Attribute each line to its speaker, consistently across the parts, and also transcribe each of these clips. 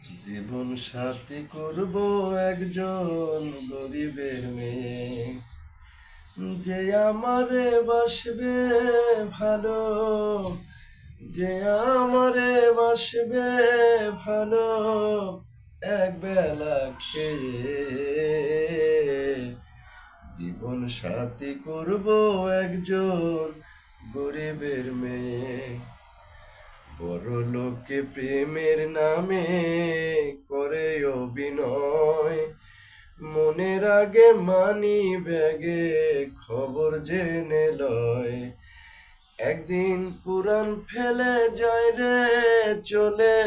Speaker 1: জীবন সাথী করব একজন গরিবের মেয়ে, যে আমারে বাসবে ভালো, যে আমারে বাসবে ভালো, এক বেলা খেয়ে। জীবন সাথী করব একজন গরিবের মেয়ে, বড় লোকে প্রেমের নামে করে অভিনয়, মনের আগে মানি ব্যাগে খবর জেনে লয়। একদিন পুরাণ ফেলে যায় রে চলে,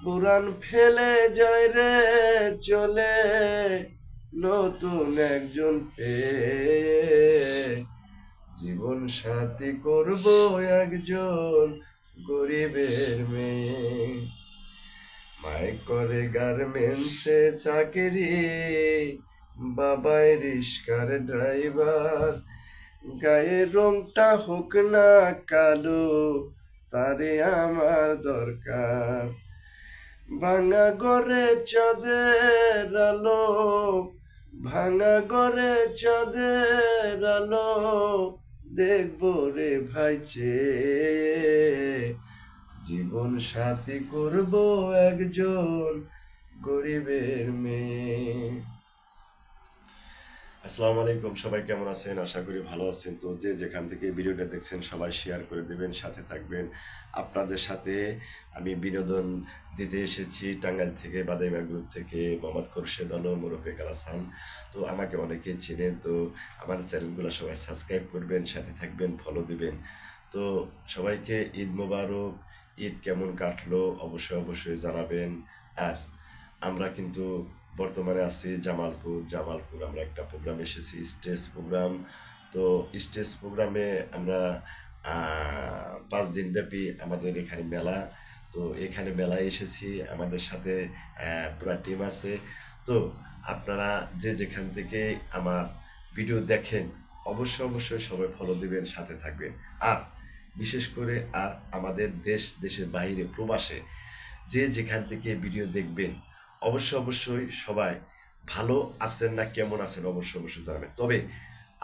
Speaker 1: পুরাণ ফেলে যায় রে চলে, নতুন একজন পেয়ে। জীবন সাথী করব একজন গরিবের মেয়ে, মায় করে গার্মেন্টসে চাকরি, বাবাই রিস্কার ড্রাইভার, গায়ের রংটা হোক না কালো, তারে আমার দরকার। ভাঙা ঘরে চাঁদের আলো, ভাঙা ঘরে চাঁদের আলো, দেখবো রে ভাই চেয়ে। জীবন সাথী করব একজন গরিবের মেয়ে। আসসালামু আলাইকুম, সবাই কেমন আছেন? আশা করি ভালো আছেন। তো যে যেখান থেকে ভিডিওটা দেখছেন সবাই শেয়ার করে দেবেন, সাথে থাকবেন। আপনাদের সাথে আমি বিনোদন দিতে এসেছি টাঙ্গাইল থেকে, বাদাইমা গ্রুপ থেকে মোহাম্মদ খোরশেদ আলম ওরফে কালাসান। তো আমাকে অনেকে চেনেন, তো আমার চ্যানেলগুলো সবাই সাবস্ক্রাইব করবেন, সাথে থাকবেন, ফলো দিবেন। তো সবাইকে ঈদ মোবারক। ঈদ কেমন কাটলো অবশ্যই জানাবেন। আর আমরা কিন্তু বর্তমানে আছি জামালপুর আমরা একটা প্রোগ্রাম এসেছি, স্টেজ প্রোগ্রাম। তো স্টেজ প্রোগ্রামে আমরা 5 দিন ব্যাপী আমাদের এখানে মেলা। তো এখানে মেলায় এসেছি, আমাদের সাথে পুরা টিম আছে। তো আপনারা যে যেখান থেকে আমার ভিডিও দেখেন অবশ্যই সবাই ফলো দিবেন, সাথে থাকবেন। আর বিশেষ করে আমাদের দেশের বাইরে প্রবাসে যে যেখান থেকে ভিডিও দেখবেন অবশ্যই সবাই ভালো আছেন না কেমন আছেন অবশ্যই জানাবেন। তবে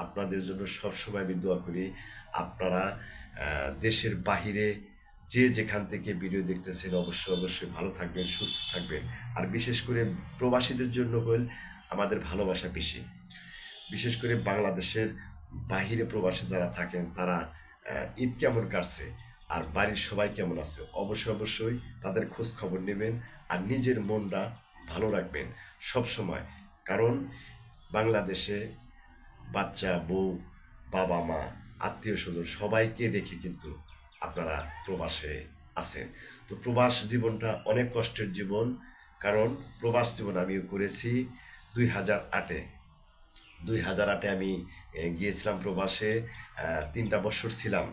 Speaker 1: আপনাদের জন্য সবসময় আমি দোয়া করি, আপনারা দেশের বাহিরে যে যেখান থেকে ভিডিও দেখতেছেন অবশ্যই ভালো থাকবেন, সুস্থ থাকবেন। আর বিশেষ করে প্রবাসীদের জন্য হল আমাদের ভালোবাসা বেশি। বিশেষ করে বাংলাদেশের বাহিরে প্রবাসী যারা থাকেন তারা ঈদ কেমন কাটছে আর বাড়ির সবাই কেমন আছে অবশ্যই তাদের খোঁজ খবর নেবেন। আর নিজের মনটা ভালো রাখবেন সব সময়, কারণ বাংলাদেশে বাচ্চা, বউ, বাবা মা, আত্মীয় স্বজন সবাইকে রেখে কিন্তু আপনারা প্রবাসে আছেন। তো প্রবাস জীবনটা অনেক কষ্টের জীবন, কারণ প্রবাস জীবন আমিও করেছি 2008-এ। 2008-এ আমি গিয়েছিলাম প্রবাসে, 3টা বছর ছিলাম।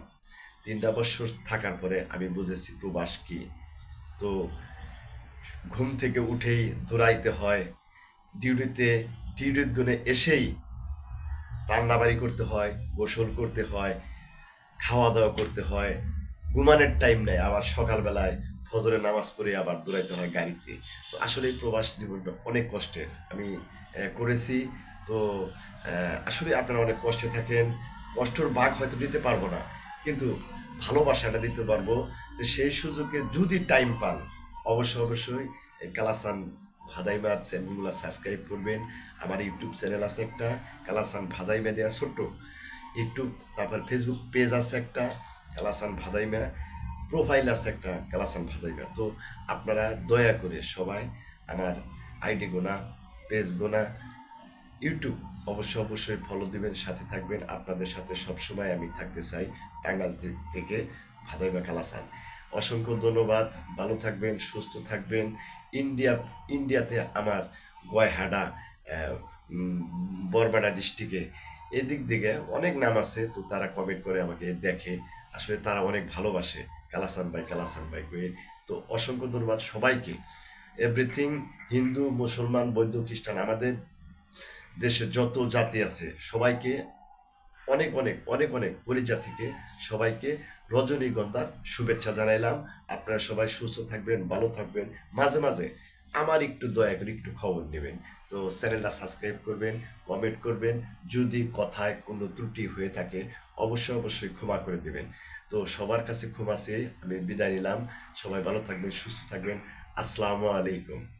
Speaker 1: 3টা বছর থাকার পরে আমি বুঝেছি প্রবাস কি। তো ঘুম থেকে উঠেই দৌড়াইতে হয় ডিউটিতে, ডিউটির গুনে এসেই রান্নাবাড়ি করতে হয়, গোসল করতে হয়, খাওয়া দাওয়া করতে হয়, ঘুমানোর টাইম নেই, আবার সকালবেলায় ফজরের নামাজ পড়ে আবার দৌড়াইতে হয় গাড়িতে। তো আসলে এই প্রবাস জীবনটা অনেক কষ্টের, আমি করেছি। তো আসলে আপনারা অনেক কষ্টে থাকেন, কষ্টর ভাগ হয়তো নিতে পারবো না, কিন্তু ভালোবাসাটা দিতে পারবো। তো সেই সুযোগে যদি টাইম পান অবশ্যই এই কালাসান ভাদাইমার চ্যানেলগুলো সাবস্ক্রাইব করবেন। আমার ইউটিউব চ্যানেল আছে একটা, কালাসান ভাদাইমা দেয়া ছোট্ট ইউটিউব, তারপর ফেসবুক পেজ আছে একটা কালাসান ভাদাইমা, প্রোফাইল আছে একটা কালাসান ভাদাইমা। তো আপনারা দয়া করে সবাই আমার আইডি গোনা, পেজ গোনা, ইউটিউব অবশ্যই ফলো দিবেন, সাথে থাকবেন। আপনাদের সাথে সবসময় আমি থাকতে চাই টাঙ্গাইল থেকে ভাদাইমা কালাসান। অসংখ্য ধন্যবাদ, ভালো থাকবেন, সুস্থ থাকবেন। ইন্ডিয়াতে আমার গয়হাডা, বরবাডা ডিস্ট্রিক্টে এদিক দিকে অনেক নাম আছে, তো তারা কমেন্ট করে আমাকে দেখে, আসলে তারা অনেক ভালোবাসে কালাসান ভাই কয়ে। তো অসংখ্য ধন্যবাদ সবাইকে। এভরিথিং, হিন্দু, মুসলমান, বৌদ্ধ, খ্রিস্টান, আমাদের দেশে যত জাতি আছে সবাইকে অনেক পরিজাতিকে সবাইকে রজনীগন্ধার শুভেচ্ছা জানাইলাম। আপনারা সবাই সুস্থ থাকবেন, ভালো থাকবেন। মাঝে মাঝে আমার একটু দয়া করে একটু খবর নেবেন। তো চ্যানেলটা সাবস্ক্রাইব করবেন, কমেন্ট করবেন। যদি কথায় কোনো ত্রুটি হয়ে থাকে অবশ্যই ক্ষমা করে দিবেন। তো সবার কাছে ক্ষমা চেয়ে আমি বিদায় নিলাম। সবাই ভালো থাকবেন, সুস্থ থাকবেন। আসসালামু আলাইকুম।